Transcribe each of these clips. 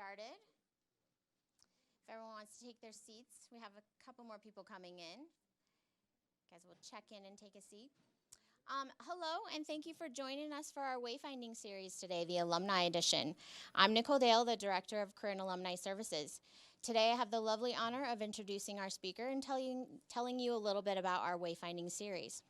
started. If everyone wants to take their seats, we have a couple more people coming in. Guys, we'll check in and take a seat. Hello, and thank you for joining us for our Wayfinding series today, the Alumni Edition. I'm Nicole Dale, the Director of Career and Alumni Services. Today, I have the lovely honor of introducing our speaker and telling you a little bit about our Wayfinding series.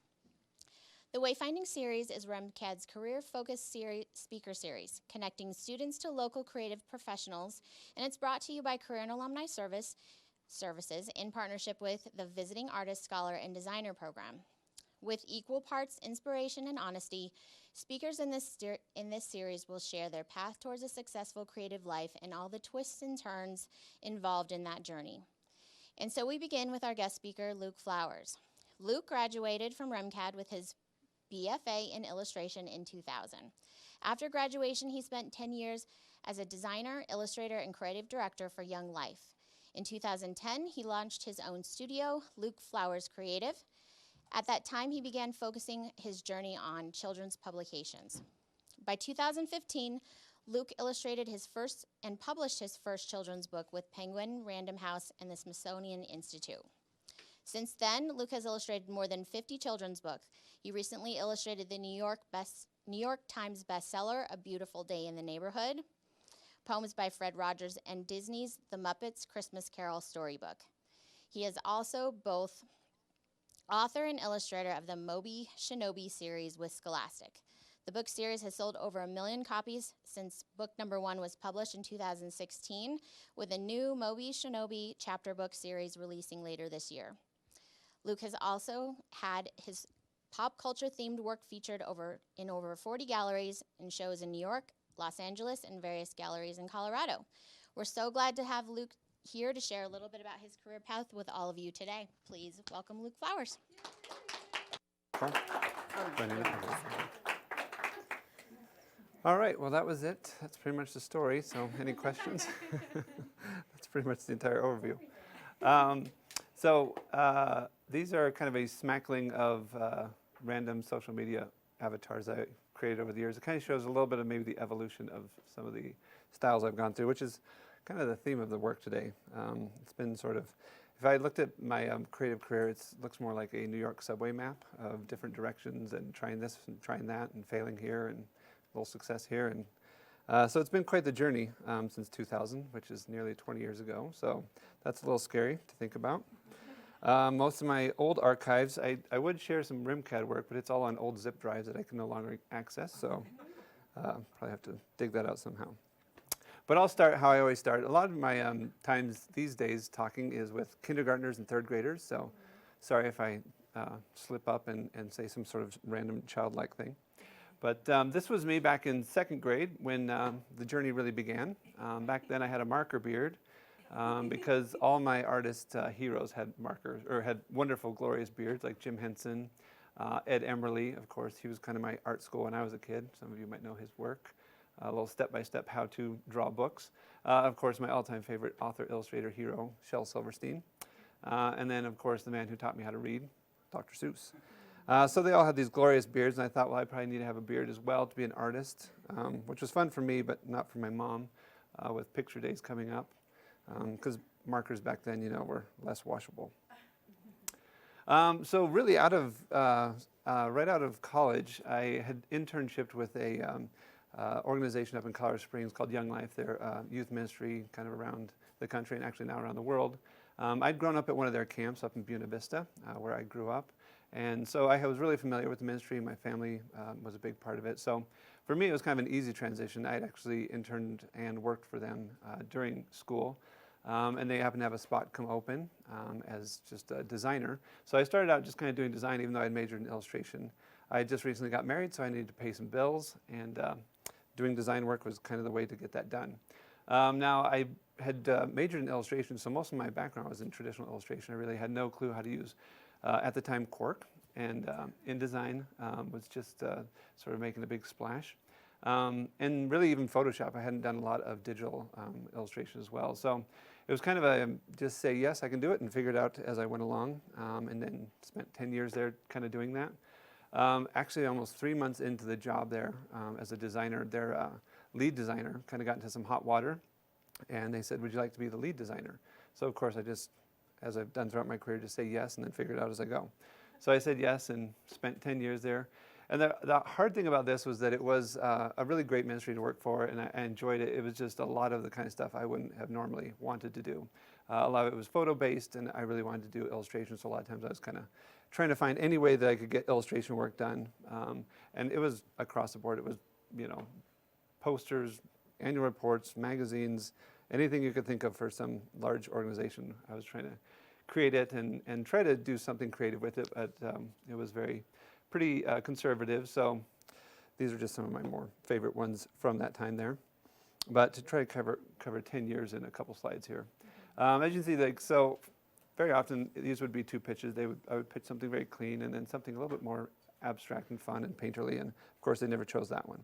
The Wayfinding series is REMCAD's career-focused speaker series, connecting students to local creative professionals, and it's brought to you by Career and Alumni Services in partnership with the Visiting Artist, Scholar, and Designer program. With equal parts inspiration and honesty, speakers in this series will share their path towards a successful creative life and all the twists and turns involved in that journey. And so we begin with our guest speaker, Luke Flowers. Luke graduated from REMCAD with his BFA in illustration in 2000. After graduation, he spent 10 years as a designer, illustrator, and creative director for Young Life. In 2010, he launched his own studio, Luke Flowers Creative. At that time, he began focusing his journey on children's publications. By 2015, Luke illustrated his first and published his first children's book with Penguin, Random House, and the Smithsonian Institute. Since then, Luke has illustrated more than 50 children's books. He recently illustrated the New York Times bestseller, A Beautiful Day in the Neighborhood, poems by Fred Rogers, and Disney's The Muppets Christmas Carol storybook. He is also both author and illustrator of the Moby Shinobi series with Scholastic. The book series has sold over 1 million copies since book number 1 was published in 2016, with a new Moby Shinobi chapter book series releasing later this year. Luke has also had his pop culture themed work featured in over 40 galleries and shows in New York, Los Angeles, and various galleries in Colorado. We're so glad to have Luke here to share a little bit about his career path with all of you today. Please welcome Luke Flowers. All right, well, that was it. That's pretty much the story. So any questions? That's pretty much the entire overview. These are kind of a smackling of random social media avatars I created over the years. It kind of shows a little bit of maybe the evolution of some of the styles I've gone through, which is kind of the theme of the work today. It's been sort of, if I looked at my creative career, it looks more like a New York subway map of different directions and trying this and trying that and failing here and a little success here. And so it's been quite the journey since 2000, which is nearly 20 years ago. So that's a little scary to think about. Most of my old archives, I would share some RIMCAD work, but it's all on old zip drives that I can no longer access, so probably have to dig that out somehow. But I'll start how I always start. A lot of my times these days talking is with kindergartners and third graders, so sorry if I slip up and say some sort of random childlike thing. But this was me back in second grade when the journey really began. Back then I had a marker beard. Because all my artist heroes had markers, or had wonderful, glorious beards, like Jim Henson, Ed Emerly, of course. He was kind of my art school when I was a kid. Some of you might know his work. A little step-by-step how to draw books. Of course, my all-time favorite author, illustrator, hero, Shel Silverstein. And then, of course, the man who taught me how to read, Dr. Seuss. So they all had these glorious beards, and I thought, well, I probably need to have a beard as well to be an artist, which was fun for me, but not for my mom, with picture days coming up. Because markers back then, were less washable. So really right out of college, I had internshiped with a organization up in Colorado Springs called Young Life. They're youth ministry kind of around the country and actually now around the world. I'd grown up at one of their camps up in Buena Vista, where I grew up. And so I was really familiar with the ministry. My family was a big part of it. So for me, it was kind of an easy transition. I'd actually interned and worked for them during school. And they happened to have a spot come open as just a designer. So I started out just kind of doing design, even though I had majored in illustration. I had just recently got married, so I needed to pay some bills, and doing design work was kind of the way to get that done. Now, I had majored in illustration, so most of my background was in traditional illustration. I really had no clue how to use, at the time, Cork, and InDesign was just sort of making a big splash. And really even Photoshop. I hadn't done a lot of digital illustration as well. So it was kind of a just say, yes, I can do it, and figure it out as I went along, and then spent 10 years there kind of doing that. Actually, almost 3 months into the job there as a designer, their lead designer kind of got into some hot water. And they said, would you like to be the lead designer? So of course I just, as I've done throughout my career, just say yes and then figure it out as I go. So I said yes and spent 10 years there. And the hard thing about this was that it was a really great ministry to work for, and I enjoyed it. It was just a lot of the kind of stuff I wouldn't have normally wanted to do. A lot of it was photo-based, and I really wanted to do illustrations, so a lot of times I was kind of trying to find any way that I could get illustration work done. And it was across the board. It was, you know, posters, annual reports, magazines, anything you could think of for some large organization. I was trying to create it and try to do something creative with it, but it was pretty conservative. So these are just some of my more favorite ones from that time there. But to try to cover 10 years in a couple slides here. As you can see, like, so very often these would be two pitches. I would pitch something very clean and then something a little bit more abstract and fun and painterly, and of course they never chose that one.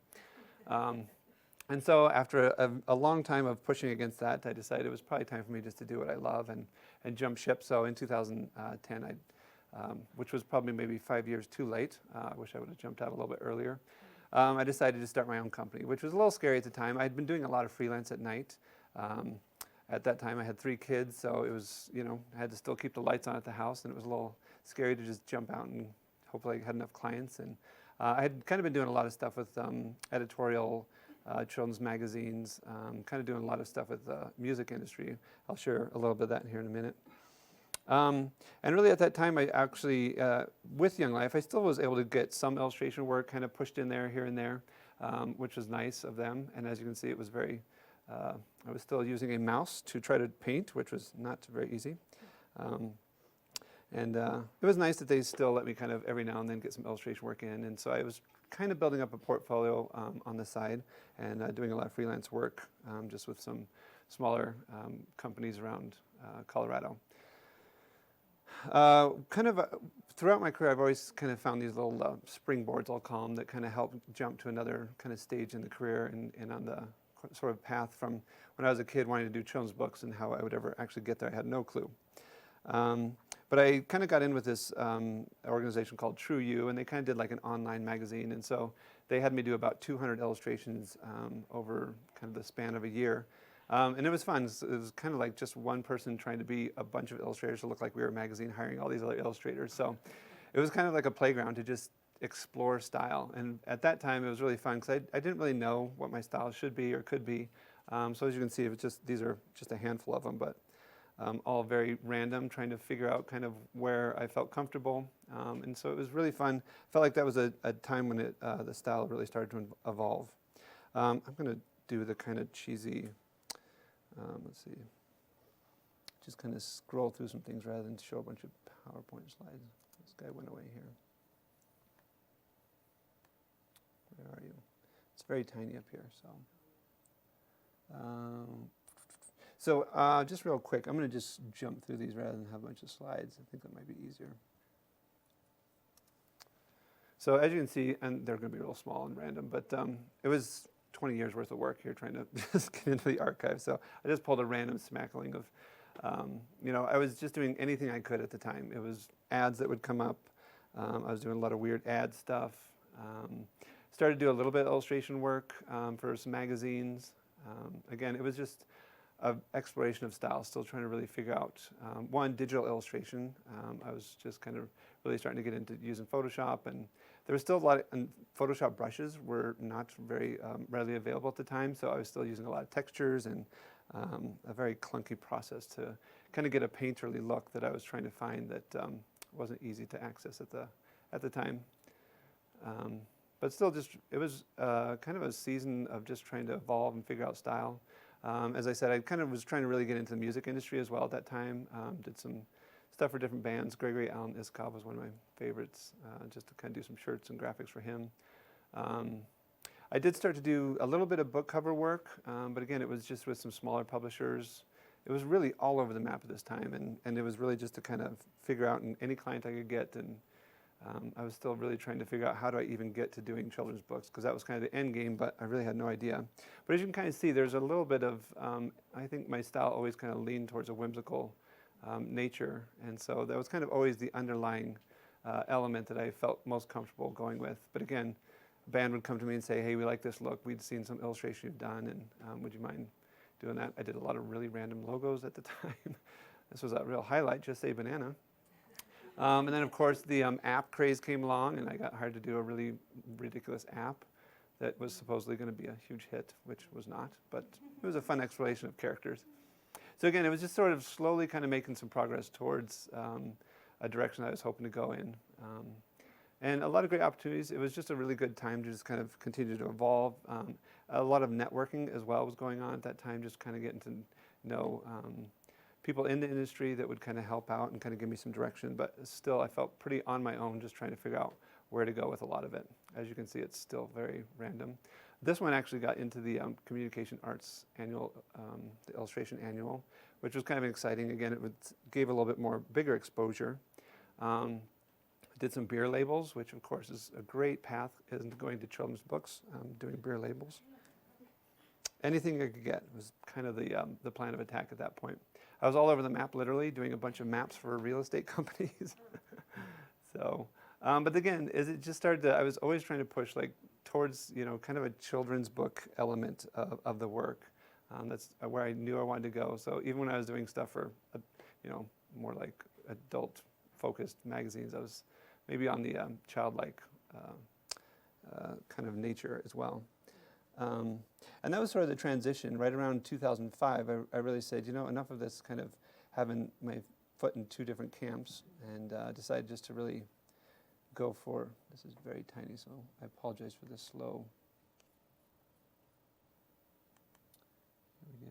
And so after a long time of pushing against that, I decided it was probably time for me just to do what I love and jump ship. So in 2010, which was probably maybe 5 years too late, I wish I would have jumped out a little bit earlier, I decided to start my own company, which was a little scary at the time. I'd been doing a lot of freelance at night. At that time, I had 3 kids, so it was, you know, I had to still keep the lights on at the house, and it was a little scary to just jump out and hopefully I had enough clients. And I had kind of been doing a lot of stuff with editorial, children's magazines, kind of doing a lot of stuff with the music industry. I'll share a little bit of that here in a minute. And really at that time, I actually, with Young Life, I still was able to get some illustration work kind of pushed in there, here and there, which was nice of them. And as you can see, it was very, I was still using a mouse to try to paint, which was not very easy. And it was nice that they still let me kind of every now and then get some illustration work in. And so I was kind of building up a portfolio on the side and doing a lot of freelance work just with some smaller companies around Colorado. Throughout my career, I've always kind of found these little springboards, I'll call them, that kind of help jump to another kind of stage in the career and on the sort of path from when I was a kid wanting to do children's books and how I would ever actually get there. I had no clue. But I kind of got in with this organization called True You, and they kind of did like an online magazine. And so they had me do about 200 illustrations over kind of the span of a year. And it was fun. It was kind of like just one person trying to be a bunch of illustrators to look like we were a magazine hiring all these other illustrators. So it was kind of like a playground to just explore style. And at that time, it was really fun because I didn't really know what my style should be or could be. So as you can see, these are just a handful of them, but all very random, trying to figure out kind of where I felt comfortable. And so it was really fun. Felt like that was a time when the style really started to evolve. I'm going to do the kind of cheesy, let's see, just kind of scroll through some things rather than show a bunch of PowerPoint slides. This guy went away here. Where are you? It's very tiny up here, so. Just real quick, I'm going to just jump through these rather than have a bunch of slides. I think that might be easier. So as you can see, and they're going to be real small and random, but it was 20 years worth of work here trying to just get into the archive. So I just pulled a random smackling of, I was just doing anything I could at the time. It was ads that would come up. I was doing a lot of weird ad stuff. Started to do a little bit of illustration work for some magazines. Again, it was just an exploration of style, still trying to really figure out, one, digital illustration. I was just kind of really starting to get into using Photoshop, and there was still a lot of, and Photoshop brushes were not very readily available at the time, so I was still using a lot of textures and a very clunky process to kind of get a painterly look that I was trying to find that wasn't easy to access at the time. But still, it was kind of a season of just trying to evolve and figure out style. As I said, I kind of was trying to really get into the music industry as well at that time. Did some stuff for different bands. Gregory Alan Iskov was one of my favorites, just to kind of do some shirts and graphics for him. I did start to do a little bit of book cover work, but again, it was just with some smaller publishers. It was really all over the map at this time, and it was really just to kind of figure out any client I could get. And I was still really trying to figure out how do I even get to doing children's books, because that was kind of the end game, but I really had no idea. But as you can kind of see, there's a little bit of, I think my style always kind of leaned towards a whimsical nature, and so that was kind of always the underlying element that I felt most comfortable going with. But again, a band would come to me and say, hey, we like this look, we'd seen some illustration you've done, and would you mind doing that. I did a lot of really random logos at the time. This was a real highlight, just say banana. And then, of course, the app craze came along, and I got hired to do a really ridiculous app that was supposedly going to be a huge hit, which was not, but it was a fun exploration of characters. So again, it was just sort of slowly kind of making some progress towards a direction I was hoping to go in. And a lot of great opportunities. It was just a really good time to just kind of continue to evolve. A lot of networking as well was going on at that time, just kind of getting to know people in the industry that would kind of help out and kind of give me some direction. But still, I felt pretty on my own, just trying to figure out where to go with a lot of it. As you can see, it's still very random. This one actually got into the Communication Arts Annual, the Illustration Annual, which was kind of exciting. Again, it gave a little bit more bigger exposure. Did some beer labels, which of course is a great path into going to children's books, doing beer labels. Anything I could get was kind of the plan of attack at that point. I was all over the map, literally, doing a bunch of maps for real estate companies. So, but again, as it just started to, I was always trying to push like towards, kind of a children's book element of the work. That's where I knew I wanted to go. So even when I was doing stuff for, more like adult-focused magazines, I was maybe on the childlike kind of nature as well. And that was sort of the transition. Right around 2005, I really said, enough of this kind of having my foot in two different camps, and decided just to really go for, this is very tiny, so I apologize for the slow. Here we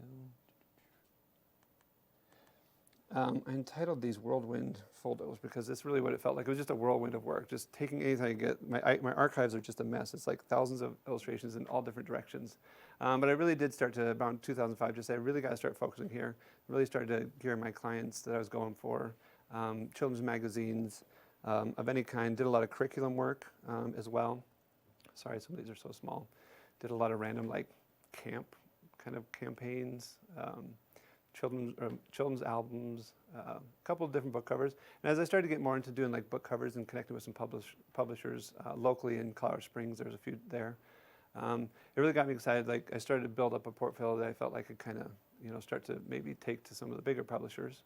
go. I entitled these Whirlwind photos because that's really what it felt like. It was just a whirlwind of work, just taking anything I get. My archives are just a mess. It's like thousands of illustrations in all different directions. But I really did start to, around 2005, just say, I really got to start focusing here. Really started to gear my clients that I was going for, children's magazines of any kind. Did a lot of curriculum work as well. Sorry, some of these are so small. Did a lot of random, like, camp kind of campaigns. Children's albums, a couple of different book covers. And as I started to get more into doing like book covers and connecting with some publishers locally in Colorado Springs, there's a few there. It really got me excited. Like I started to build up a portfolio that I felt like I could kind of, start to maybe take to some of the bigger publishers.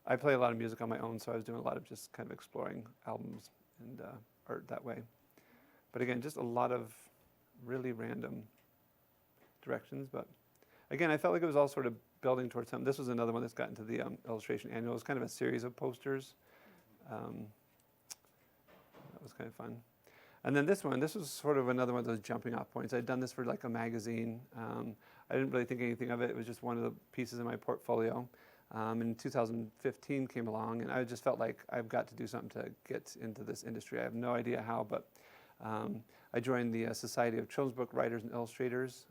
I play a lot of music on my own, so I was doing a lot of just kind of exploring albums and art that way. But again, just a lot of really random directions, but again, I felt like it was all sort of building towards something. This was another one that's got into the Illustration Annual. It was kind of a series of posters. That was kind of fun. And then this was sort of another one of those jumping off points. I'd done this for like a magazine. I didn't really think anything of it. It was just one of the pieces in my portfolio. And 2015 came along, and I just felt like I've got to do something to get into this industry. I have no idea how, but I joined the Society of Children's Book Writers and Illustrators,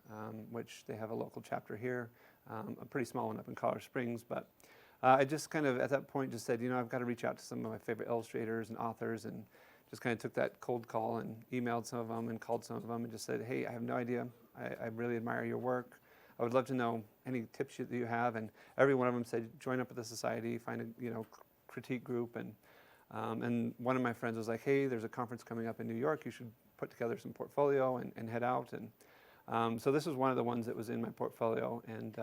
which they have a local chapter here, a pretty small one up in Colorado Springs. But I just kind of, at that point, just said, I've got to reach out to some of my favorite illustrators and authors, and just kind of took that cold call and emailed some of them and called some of them and just said, hey, I have no idea. I really admire your work. I would love to know any tips that you have. And every one of them said, join up with the society, find a critique group. And one of my friends was like, hey, there's a conference coming up in New York. You should put together some portfolio and head out. And so this was one of the ones that was in my portfolio. And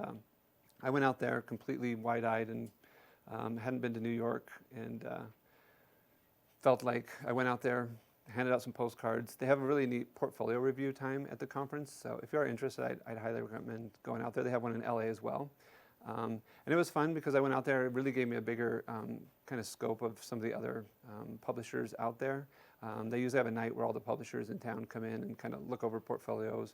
I went out there completely wide-eyed and hadn't been to New York, and felt like I went out there, handed out some postcards. They have a really neat portfolio review time at the conference. So if you are interested, I'd highly recommend going out there. They have one in LA as well. And it was fun because I went out there. It really gave me a bigger kind of scope of some of the other publishers out there. They usually have a night where all the publishers in town come in and kind of look over portfolios.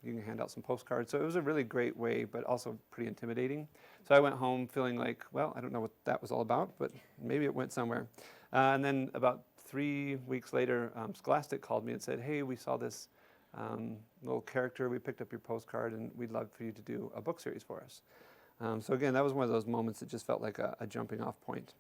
You can hand out some postcards. So it was a really great way, but also pretty intimidating. So I went home feeling like, well, I don't know what that was all about, but maybe it went somewhere. And then about 3 weeks later, Scholastic called me and said, hey, we saw this little character. We picked up your postcard, and we'd love for you to do a book series for us. So again, that was one of those moments that just felt like a jumping off point.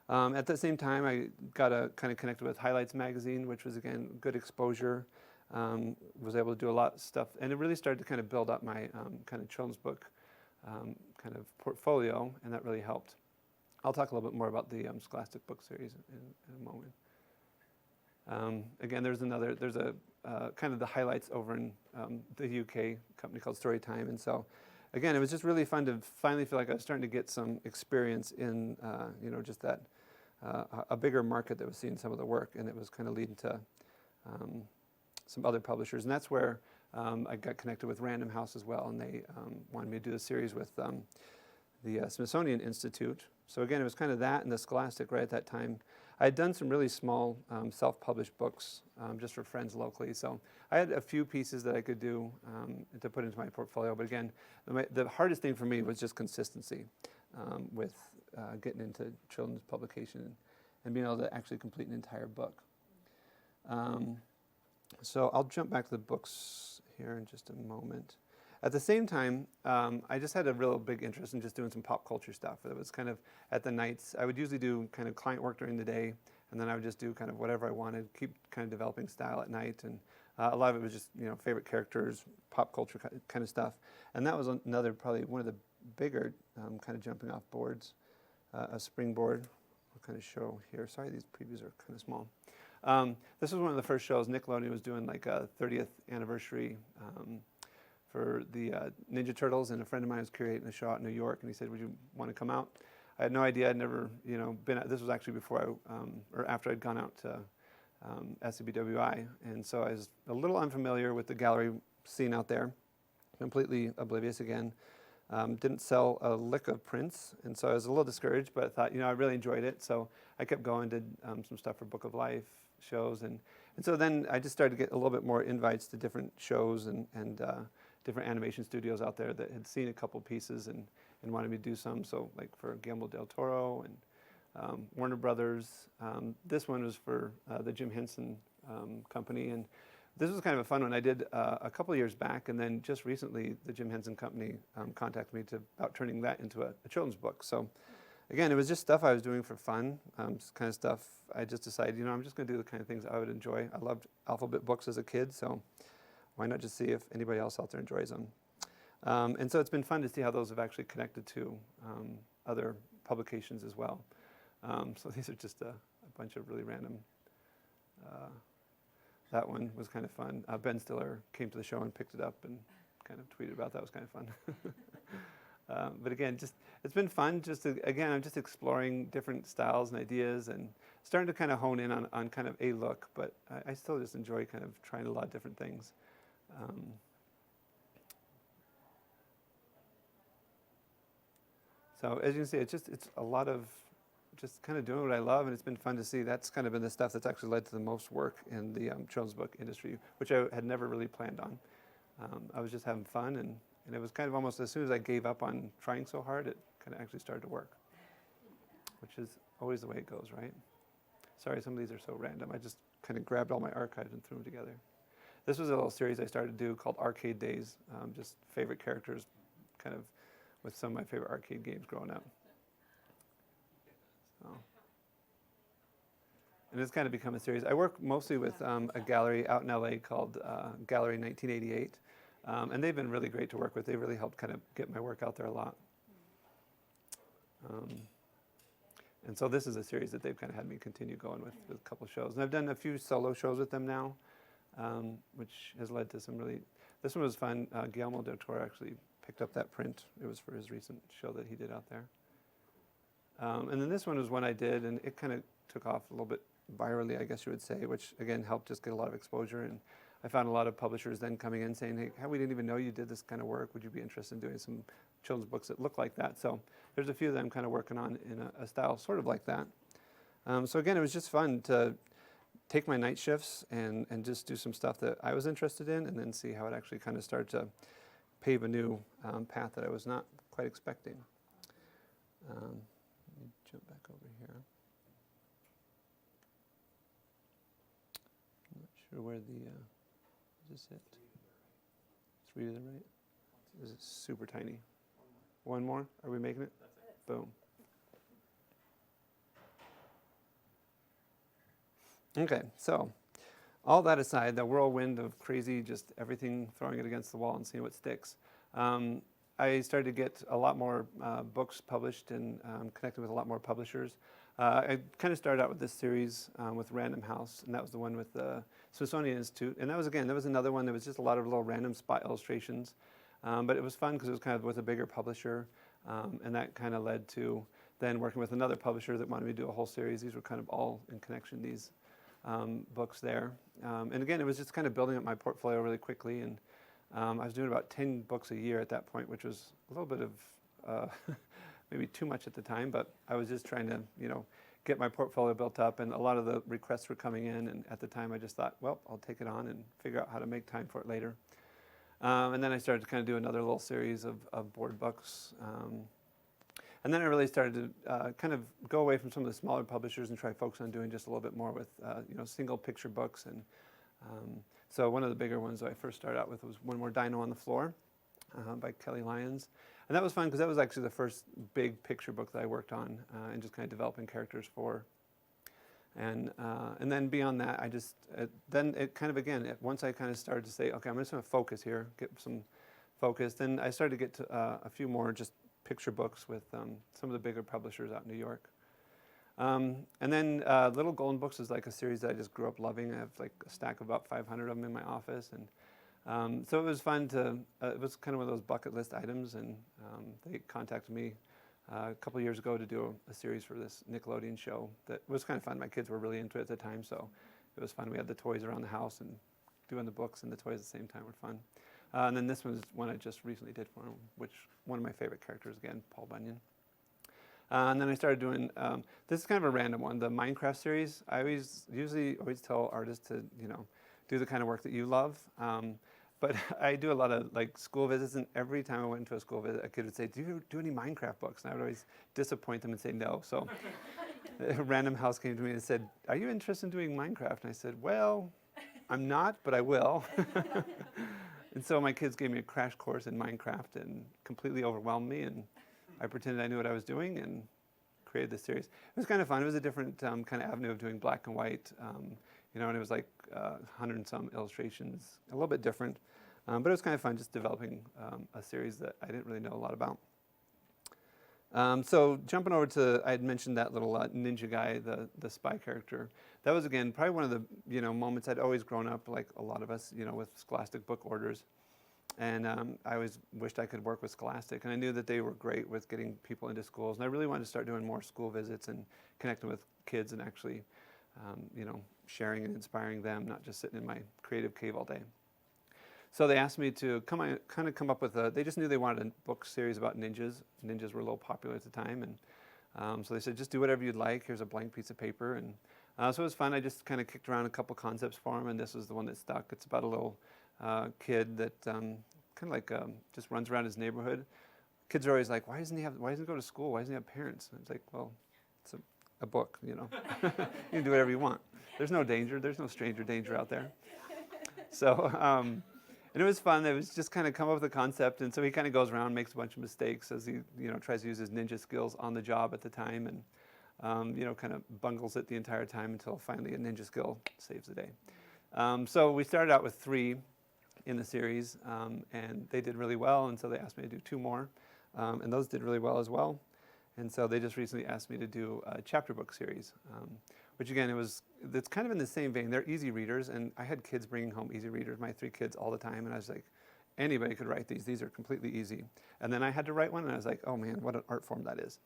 At the same time, I got kind of connected with Highlights magazine, which was, again, good exposure. Was able to do a lot of stuff, and it really started to kind of build up my kind of children's book kind of portfolio, and that really helped. I'll talk a little bit more about the Scholastic book series in a moment. Again, there's a kind of the highlights over in the UK company called Storytime. And so, again, it was just really fun to finally feel like I was starting to get some experience in, just that a bigger market that was seeing some of the work, and it was kind of leading to some other publishers. And that's where I got connected with Random House as well, and they wanted me to do a series with the Smithsonian Institute. So again, it was kind of that and the Scholastic right at that time. I had done some really small self-published books just for friends locally. So I had a few pieces that I could do to put into my portfolio. But again, the hardest thing for me was just consistency with getting into children's publication and being able to actually complete an entire book. So I'll jump back to the books here in just a moment. At the same time, I just had a real big interest in just doing some pop culture stuff. It was kind of at the nights. I would usually do kind of client work during the day, and then I would just do kind of whatever I wanted, keep kind of developing style at night. And a lot of it was just, favorite characters, pop culture kind of stuff. And that was another, probably one of the bigger kind of jumping off boards, a springboard. I'll kind of show here. Sorry, these previews are kind of small. This was one of the first shows. Nickelodeon was doing like a 30th anniversary for the Ninja Turtles, and a friend of mine was curating a show out in New York, and he said, "Would you want to come out?" I had no idea. I'd never, been. This was actually before or after I'd gone out to SCBWI, and so I was a little unfamiliar with the gallery scene out there, completely oblivious again. Didn't sell a lick of prints, and so I was a little discouraged, but I thought, I really enjoyed it, so I kept going, did some stuff for Book of Life shows, and so then I just started to get a little bit more invites to different shows and different animation studios out there that had seen a couple pieces and wanted me to do some. So like for Guillermo del Toro and Warner Brothers. This one was for the Jim Henson company, and this was kind of a fun one. I did a couple of years back, and then just recently the Jim Henson company contacted me about turning that into a children's book. So again, it was just stuff I was doing for fun, kind of stuff. I just decided, I'm just going to do the kind of things I would enjoy. I loved alphabet books as a kid, so why not just see if anybody else out there enjoys them? And so it's been fun to see how those have actually connected to other publications as well. So these are just a bunch of really random. That one was kind of fun. Ben Stiller came to the show and picked it up and kind of tweeted about that. It was kind of fun. But again, it's been fun. Again, I'm just exploring different styles and ideas and starting to kind of hone in on kind of a look. But I still just enjoy kind of trying a lot of different things. So as you can see, it's a lot of just kind of doing what I love, and it's been fun to see. That's kind of been the stuff that's actually led to the most work in the children's book industry, which I had never really planned on. I was just having fun, and it was kind of almost as soon as I gave up on trying so hard, it kind of actually started to work, which is always the way it goes, right? Sorry, some of these are so random. I just kind of grabbed all my archives and threw them together. This was a little series I started to do called Arcade Days, just favorite characters, kind of with some of my favorite arcade games growing up. So. And it's kind of become a series. I work mostly with a gallery out in LA called Gallery 1988, and they've been really great to work with. They really helped kind of get my work out there a lot. And so this is a series that they've kind of had me continue going with a couple of shows. And I've done a few solo shows with them now, which has led to some really, this one was fun. Guillermo del Toro actually picked up that print. It was for his recent show that he did out there. And then this one was one I did, and it kind of took off a little bit virally, I guess you would say, which again helped just get a lot of exposure. And I found a lot of publishers then coming in saying, "Hey, we didn't even know you did this kind of work. Would you be interested in doing some children's books that look like that?" So there's a few that I'm kind of working on in a style sort of like that. So again, it was just fun to take my night shifts and just do some stuff that I was interested in, and then see how it actually kind of started to pave a new path that I was not quite expecting. Let me jump back over here. I'm not sure where the, is this it? 3 to the right? This is super tiny. One more? Are we making it? Boom. Okay, so all that aside, the whirlwind of crazy, just everything, throwing it against the wall and seeing what sticks. I started to get a lot more books published and connected with a lot more publishers. I kind of started out with this series with Random House, and that was the one with the Smithsonian Institute. And that was, again, that was another one that was just a lot of little random spot illustrations. But it was fun because it was kind of with a bigger publisher, and that kind of led to then working with another publisher that wanted me to do a whole series. These were kind of all in connection, these books there. And again, it was just kind of building up my portfolio really quickly. And I was doing about 10 books a year at that point, which was a little bit of maybe too much at the time, but I was just trying to, get my portfolio built up, and a lot of the requests were coming in, and at the time I just thought, well, I'll take it on and figure out how to make time for it later. And then I started to kind of do another little series of board books. And then I really started to kind of go away from some of the smaller publishers and try to focus on doing just a little bit more with, single picture books. And so one of the bigger ones that I first started out with was One More Dino on the Floor by Kelly Lyons. And that was fun because that was actually the first big picture book that I worked on and just kind of developing characters for. And then beyond that, I just, then it kind of, again, once I kind of started to say, okay, I'm just going to focus here, get some focus, then I started to get to a few more just picture books with some of the bigger publishers out in New York. And then Little Golden Books is like a series that I just grew up loving. I have like a stack of about 500 of them in my office. And so it was fun to, it was kind of one of those bucket list items, and they contacted me a couple years ago to do a series for this Nickelodeon show that was kind of fun. My kids were really into it at the time, so it was fun. We had the toys around the house, and doing the books and the toys at the same time were fun. And then this one is one I just recently did for him, which one of my favorite characters, again, Paul Bunyan. And then I started doing, this is kind of a random one, the Minecraft series. I usually always tell artists to, do the kind of work that you love. But I do a lot of like school visits, and every time I went into a school visit, a kid would say, do you do any Minecraft books? And I would always disappoint them and say no. So Random House came to me and said, are you interested in doing Minecraft? And I said, well, I'm not, but I will. And so my kids gave me a crash course in Minecraft and completely overwhelmed me, and I pretended I knew what I was doing and created this series. It was kind of fun. It was a different kind of avenue of doing black and white, and it was like 100 and some illustrations, a little bit different. But it was kind of fun just developing a series that I didn't really know a lot about. So jumping over to, I had mentioned that little ninja guy, the spy character. That was, again, probably one of the moments. I'd always grown up, like a lot of us, with Scholastic book orders. And I always wished I could work with Scholastic. And I knew that they were great with getting people into schools. And I really wanted to start doing more school visits and connecting with kids and actually, sharing and inspiring them, not just sitting in my creative cave all day. So they asked me to come up with they just knew they wanted a book series about ninjas. Ninjas were a little popular at the time. And so they said, just do whatever you'd like. Here's a blank piece of paper. And so it was fun. I just kind of kicked around a couple concepts for them, and this was the one that stuck. It's about a little kid that kind of like just runs around his neighborhood. Kids are always like, why doesn't he go to school? Why doesn't he have parents? And it's like, well, it's a book, you can do whatever you want. There's no danger. There's no stranger danger out there. So, and it was fun. It was just kind of come up with a concept, and so he kind of goes around, makes a bunch of mistakes as he, tries to use his ninja skills on the job at the time, and kind of bungles it the entire time until finally a ninja skill saves the day. So we started out with 3 in the series, and they did really well, and so they asked me to do 2 more, and those did really well as well. And so they just recently asked me to do a chapter book series, which again, it's kind of in the same vein. They're easy readers, and I had kids bringing home easy readers, my 3 kids, all the time, and I was like, anybody could write these. These are completely easy. And then I had to write one, and I was like, oh man, what an art form that is.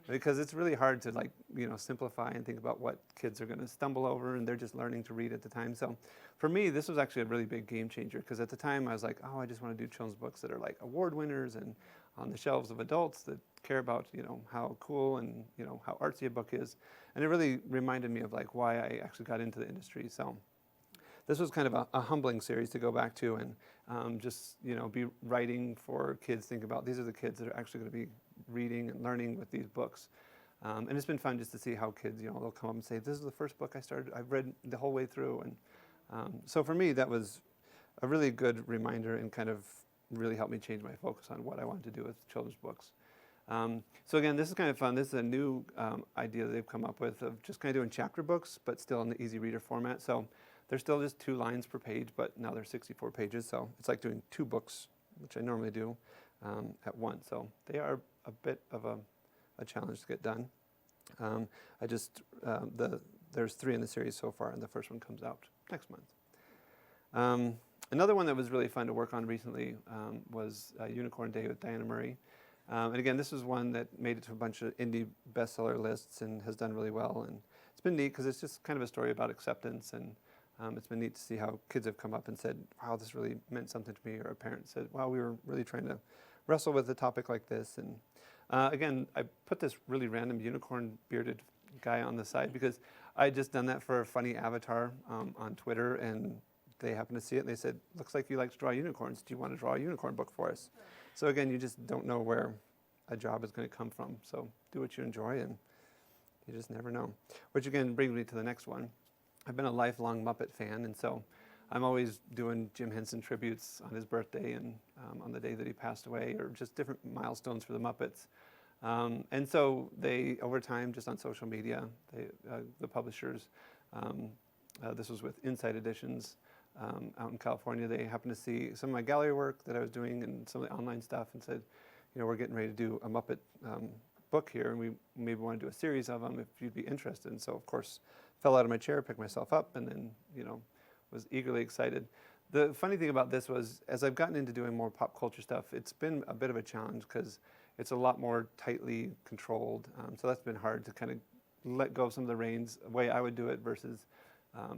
Because it's really hard to simplify and think about what kids are going to stumble over, and they're just learning to read at the time. So for me, this was actually a really big game changer, because at the time I was like, oh, I just want to do children's books that are like award winners and on the shelves of adults that care about, how cool and, how artsy a book is. And it really reminded me of like why I actually got into the industry. So this was kind of a humbling series to go back to and just, be writing for kids, think about these are the kids that are actually going to be reading and learning with these books. And it's been fun just to see how kids, they'll come up and say, this is the first book I've read the whole way through. And so for me, that was a really good reminder and kind of really helped me change my focus on what I wanted to do with children's books. So again, this is kind of fun. This is a new idea that they've come up with of just kind of doing chapter books, but still in the easy reader format. So they're still just 2 lines per page, but now they're 64 pages. So it's like doing 2 books, which I normally do at once. So they are a bit of a challenge to get done. I just there's 3 in the series so far, and the first one comes out next month. Another one that was really fun to work on recently was Unicorn Day with Diana Murray. And again, this was one that made it to a bunch of indie bestseller lists and has done really well. And it's been neat because it's just kind of a story about acceptance. And it's been neat to see how kids have come up and said, wow, this really meant something to me. Or a parent said, wow, we were really trying to wrestle with a topic like this. And again, I put this really random unicorn bearded guy on the side because I had just done that for a funny avatar on Twitter. And they happened to see it and they said, looks like you like to draw unicorns. Do you want to draw a unicorn book for us? So again, you just don't know where a job is going to come from. So do what you enjoy and you just never know. Which again brings me to the next one. I've been a lifelong Muppet fan, and so I'm always doing Jim Henson tributes on his birthday and on the day that he passed away, or just different milestones for the Muppets. And so they, over time, just on social media, the publishers, this was with Inside Editions, out in California, they happened to see some of my gallery work that I was doing and some of the online stuff and said, you know, we're getting ready to do a Muppet book here and we maybe want to do a series of them if you'd be interested. And so, of course, fell out of my chair, picked myself up, and then, you know, was eagerly excited. The funny thing about this was, as I've gotten into doing more pop culture stuff, it's been a bit of a challenge because it's a lot more tightly controlled. So that's been hard to kind of let go of some of the reins, the way I would do it versus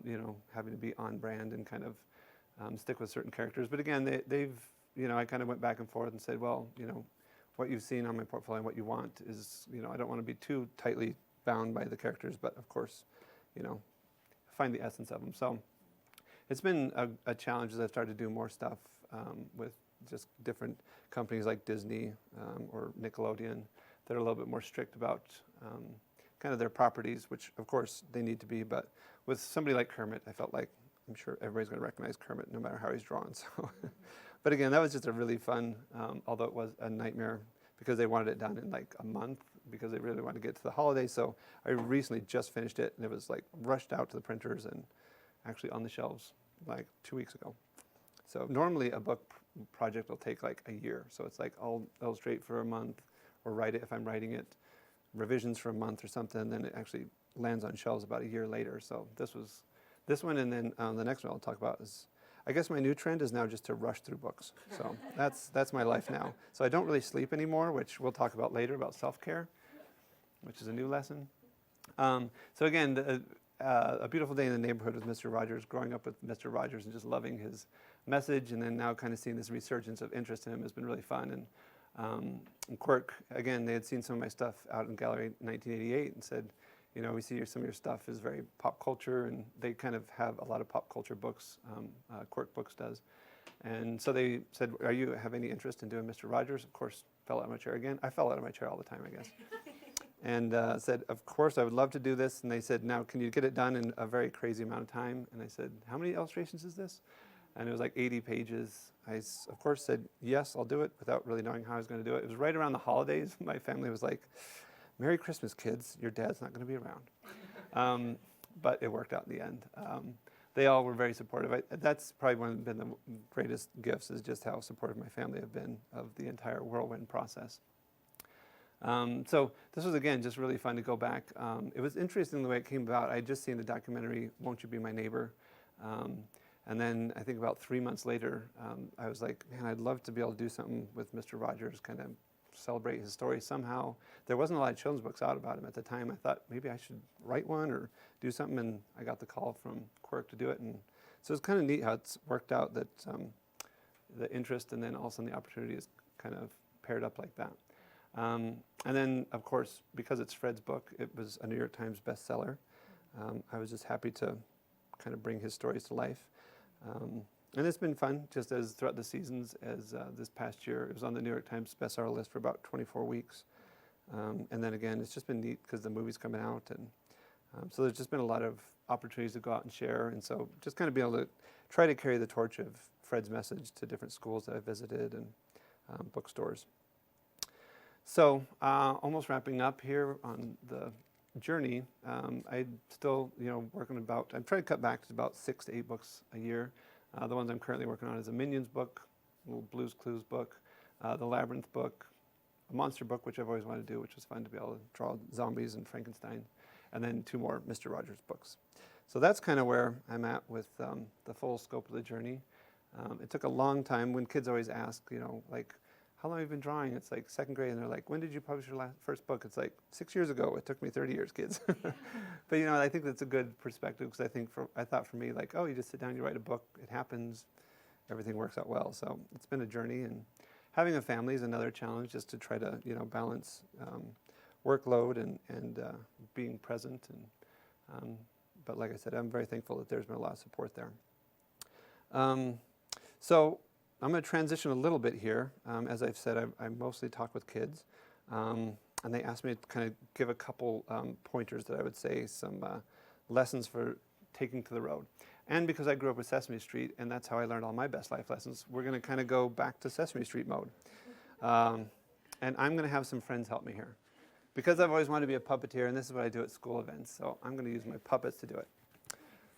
you know, having to be on brand and kind of stick with certain characters. But again, they've, you know, I kind of went back and forth and said, well, you know, what you've seen on my portfolio and what you want is, you know, I don't want to be too tightly bound by the characters, but of course, you know, find the essence of them. So it's been a challenge as I've started to do more stuff with just different companies like Disney or Nickelodeon that are a little bit more strict about kind of their properties, which of course they need to be, but with somebody like Kermit, I felt like I'm sure everybody's going to recognize Kermit no matter how he's drawn. So, but again, that was just a really fun, although it was a nightmare because they wanted it done in like a month because they really wanted to get to the holidays. So I recently just finished it and it was like rushed out to the printers and actually on the shelves like 2 weeks ago. So normally a book project will take like a year. So it's like I'll illustrate for a month or write it if I'm writing it, revisions for a month or something, and then it actually lands on shelves about a year later. So this was this one, and then the next one I'll talk about is, I guess my new trend is now just to rush through books. So that's my life now. So I don't really sleep anymore, which we'll talk about later about self-care, which is a new lesson. So again, A Beautiful Day in the Neighborhood with Mr. Rogers, growing up with Mr. Rogers and just loving his message, and then now kind of seeing this resurgence of interest in him has been really fun. And Quirk, again, they had seen some of my stuff out in Gallery 1988 and said, you know, we see some of your stuff is very pop culture, and they kind of have a lot of pop culture books, Quirk Books does. And so they said, have any interest in doing Mr. Rogers? Of course, fell out of my chair again. I fell out of my chair all the time, I guess. And said, of course, I would love to do this. And they said, now, can you get it done in a very crazy amount of time? And I said, how many illustrations is this? And it was like 80 pages. I, of course, said, yes, I'll do it, without really knowing how I was going to do it. It was right around the holidays. My family was like, Merry Christmas, kids. Your dad's not going to be around. But it worked out in the end. They all were very supportive. That's probably been the greatest gifts, is just how supportive my family have been of the entire whirlwind process. So this was, again, just really fun to go back. It was interesting the way it came about. I had just seen the documentary, Won't You Be My Neighbor? And then I think about 3 months later, I was like, man, I'd love to be able to do something with Mr. Rogers, kind of celebrate his story somehow. There wasn't a lot of children's books out about him at the time. I thought maybe I should write one or do something, and I got the call from Quirk to do it. And so it's kind of neat how it's worked out, that the interest and then also the opportunity is kind of paired up like that. And then, of course, because it's Fred's book, it was a New York Times bestseller. I was just happy to kind of bring his stories to life. And it's been fun, just as throughout the seasons, as this past year, it was on the New York Times bestseller list for about 24 weeks. And then again, it's just been neat because the movie's coming out. And so there's just been a lot of opportunities to go out and share. And so just kind of being able to try to carry the torch of Fred's message to different schools that I visited and bookstores. So almost wrapping up here on the journey, I still, working about, I'm trying to cut back to about 6 to 8 books a year. The ones I'm currently working on is a Minions book, a little Blue's Clues book, the Labyrinth book, a monster book, which I've always wanted to do, which was fun to be able to draw zombies and Frankenstein, and then 2 more Mr. Rogers books. So that's kind of where I'm at with the full scope of the journey. It took a long time. When kids always ask, like, how long have you been drawing? It's like 2nd grade, and they're like, when did you publish your first book? It's like 6 years ago. It took me 30 years, kids. But I think that's a good perspective, because I thought for me, like, oh, you just sit down, you write a book, it happens, everything works out well. So it's been a journey, and having a family is another challenge, just to try to balance workload and being present. But like I said, I'm very thankful that there's been a lot of support there. So I'm going to transition a little bit here. As I've said, I mostly talk with kids, and they asked me to kind of give a couple pointers that I would say, some lessons for taking to the road. And because I grew up with Sesame Street, and that's how I learned all my best life lessons, we're going to kind of go back to Sesame Street mode. And I'm going to have some friends help me here. Because I've always wanted to be a puppeteer, and this is what I do at school events, so I'm going to use my puppets to do it.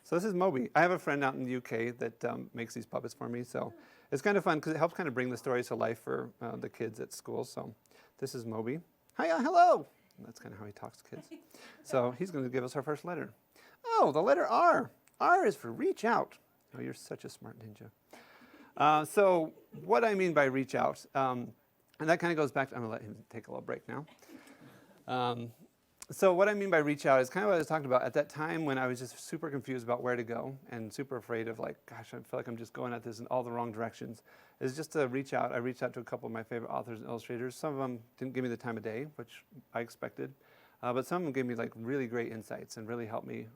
So this is Moby. I have a friend out in the UK that makes these puppets for me, so it's kind of fun because it helps kind of bring the stories to life for the kids at school. So this is Moby. Hiya, hello. And that's kind of how he talks to kids. So he's going to give us our first letter. Oh, the letter R. R is for reach out. Oh, you're such a smart ninja. So what I mean by reach out, and that kind of goes back to, I'm going to let him take a little break now. So what I mean by reach out is kind of what I was talking about at that time when I was just super confused about where to go and super afraid of, like, gosh, I feel like I'm just going at this in all the wrong directions, is just to reach out. I reached out to a couple of my favorite authors and illustrators. Some of them didn't give me the time of day, which I expected, but some of them gave me like really great insights and really helped me.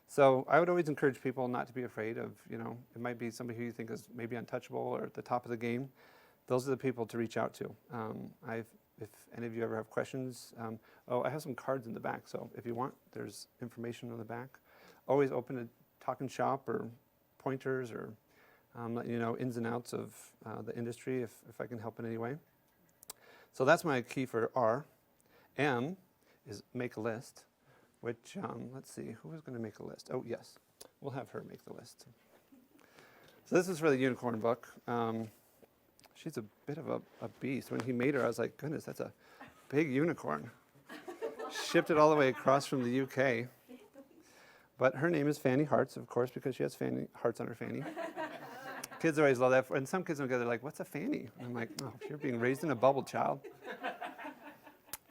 So I would always encourage people not to be afraid of, it might be somebody who you think is maybe untouchable or at the top of the game. Those are the people to reach out to. If any of you ever have questions, I have some cards in the back, so if you want, there's information on the back. Always open to talk and shop or pointers or letting you know ins and outs of the industry if I can help in any way. So that's my key for R. M is make a list, which, let's see, who is going to make a list? Oh, yes, we'll have her make the list. So this is for the unicorn book. She's a bit of a beast. When he made her, I was like, goodness, that's a big unicorn. Shipped it all the way across from the UK. But her name is Fanny Hearts, of course, because she has fanny hearts on her fanny. Kids always love that. And some kids don't get it. They're like, what's a fanny? And I'm like, oh, you're being raised in a bubble, child.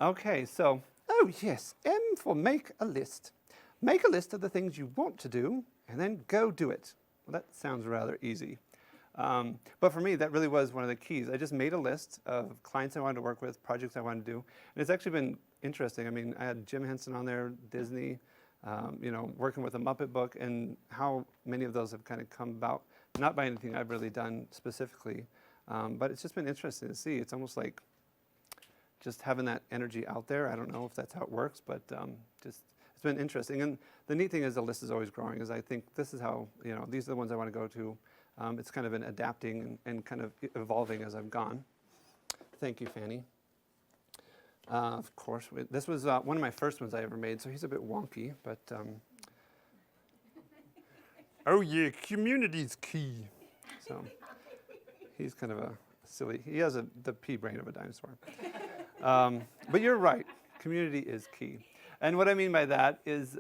Okay, so, oh, yes, M for make a list. Make a list of the things you want to do, and then go do it. Well, that sounds rather easy. But for me, that really was one of the keys. I just made a list of clients I wanted to work with, projects I wanted to do. And it's actually been interesting. I mean, I had Jim Henson on there, Disney, working with a Muppet book, and how many of those have kind of come about, not by anything I've really done specifically, but it's just been interesting to see. It's almost like just having that energy out there. I don't know if that's how it works, but just it's been interesting. And the neat thing is the list is always growing, is I think this is how, these are the ones I want to go to. It's kind of been adapting and kind of evolving as I've gone. Thank you, Fanny. Of course, this was one of my first ones I ever made, so he's a bit wonky, but oh yeah, community's key. So he's kind of a silly, he has the pea brain of a dinosaur. But you're right, community is key. And what I mean by that is,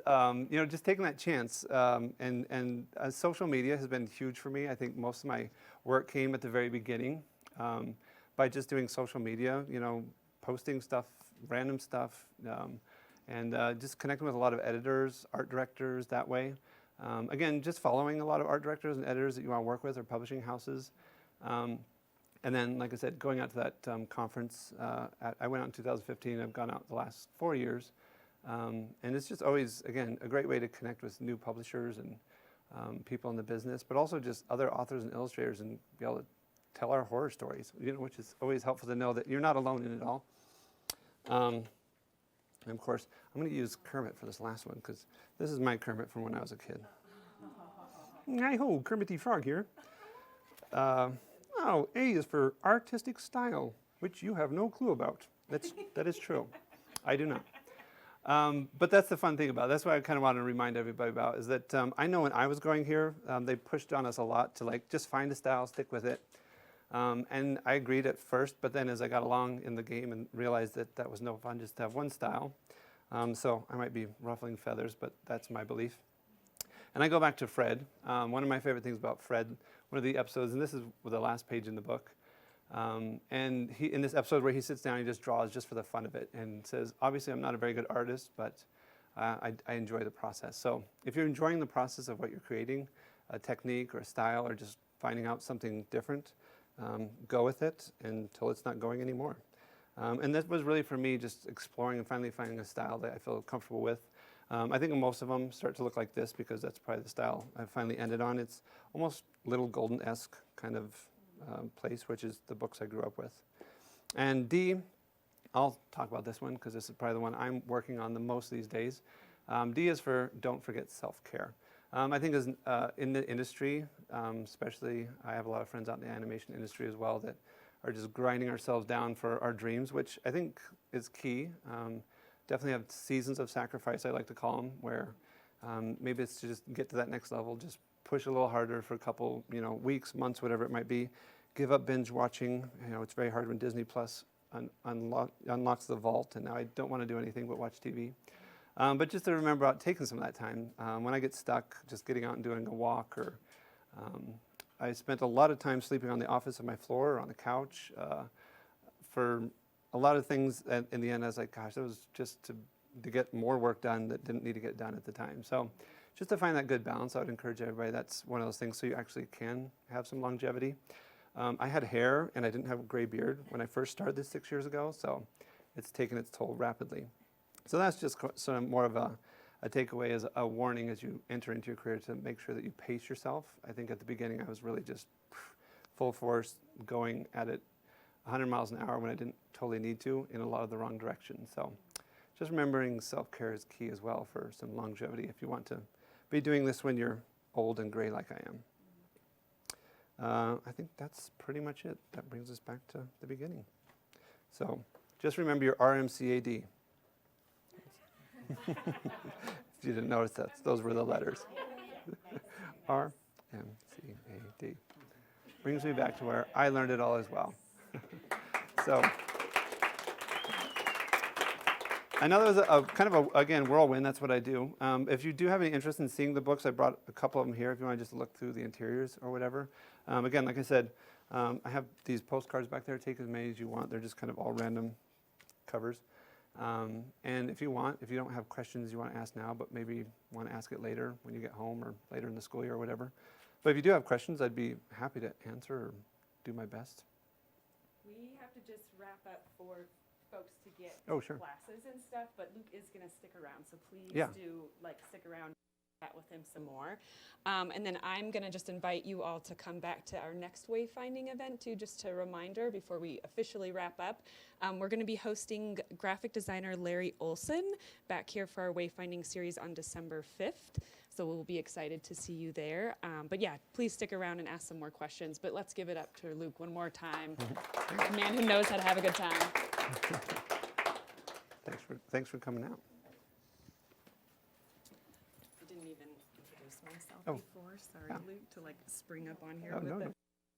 just taking that chance. And social media has been huge for me. I think most of my work came at the very beginning by just doing social media, posting stuff, random stuff, and just connecting with a lot of editors, art directors that way. Again, just following a lot of art directors and editors that you want to work with or publishing houses. And then, like I said, going out to that conference, I went out in 2015. I've gone out the last 4 years. And it's just always, again, a great way to connect with new publishers and people in the business, but also just other authors and illustrators and be able to tell our horror stories, which is always helpful to know that you're not alone in it all. And of course, I'm going to use Kermit for this last one because this is my Kermit from when I was a kid. Hi-ho, Kermit Frog here. A is for artistic style, which you have no clue about. That is true. I do not. But that's the fun thing about it. That's what I kind of want to remind everybody about, is that I know when I was growing here, they pushed on us a lot to just find a style, stick with it. And I agreed at first, but then as I got along in the game and realized that that was no fun just to have one style. So I might be ruffling feathers, but that's my belief. And I go back to Fred. One of my favorite things about Fred, one of the episodes, and this is the last page in the book, and in this episode where he sits down, he just draws just for the fun of it and says, obviously I'm not a very good artist, but I enjoy the process. So if you're enjoying the process of what you're creating, a technique or a style or just finding out something different, go with it until it's not going anymore. And that was really for me just exploring and finally finding a style that I feel comfortable with. I think most of them start to look like this because that's probably the style I finally ended on. It's almost Little Golden-esque kind of place, which is the books I grew up with. And D, I'll talk about this one because this is probably the one I'm working on the most these days. D is for don't forget self-care. I think as, in the industry, especially I have a lot of friends out in the animation industry as well that are just grinding ourselves down for our dreams, which I think is key. Definitely have seasons of sacrifice, I like to call them, where maybe it's to just get to that next level, just push a little harder for a couple, weeks, months, whatever it might be. Give up binge watching. It's very hard when Disney Plus unlocks the vault, and now I don't want to do anything but watch TV. But just to remember about taking some of that time. When I get stuck, just getting out and doing a walk, or I spent a lot of time sleeping on the office of my floor or on the couch for a lot of things. And in the end, I was like, gosh, that was just to get more work done that didn't need to get done at the time. So just to find that good balance, I would encourage everybody, that's one of those things so you actually can have some longevity. I had hair and I didn't have a gray beard when I first started this 6 years ago, so it's taken its toll rapidly. So that's just sort of more of a takeaway, as a warning as you enter into your career, to make sure that you pace yourself. I think at the beginning I was really just full force going at it 100 miles an hour when I didn't totally need to, in a lot of the wrong directions. So just remembering self-care is key as well for some longevity if you want to be doing this when you're old and gray like I am. I think that's pretty much it. That brings us back to the beginning. So just remember your RMCAD. If you didn't notice that, those were the letters. RMCAD. Brings me back to where I learned it all as well. So I know there was a kind of again, whirlwind. That's what I do. If you do have any interest in seeing the books, I brought a couple of them here if you want to just look through the interiors or whatever. Again, like I said, I have these postcards back there. Take as many as you want. They're just kind of all random covers. And if you don't have questions you want to ask now, but maybe want to ask it later when you get home or later in the school year or whatever. But if you do have questions, I'd be happy to answer or do my best. We have to just wrap up for folks to get Sure. classes and stuff, but Luke is going to stick around, so please do stick around, chat with him some more. And then I'm going to just invite you all to come back to our next Wayfinding event too, just a reminder before we officially wrap up. We're going to be hosting graphic designer Larry Olson back here for our Wayfinding series on December 5th. So we'll be excited to see you there. But yeah, please stick around and ask some more questions. But let's give it up to Luke one more time. A man who knows how to have a good time. Thanks for coming out. I didn't even introduce myself Oh. before. Sorry, Yeah. Luke, to spring up on here Oh, with no, it. no.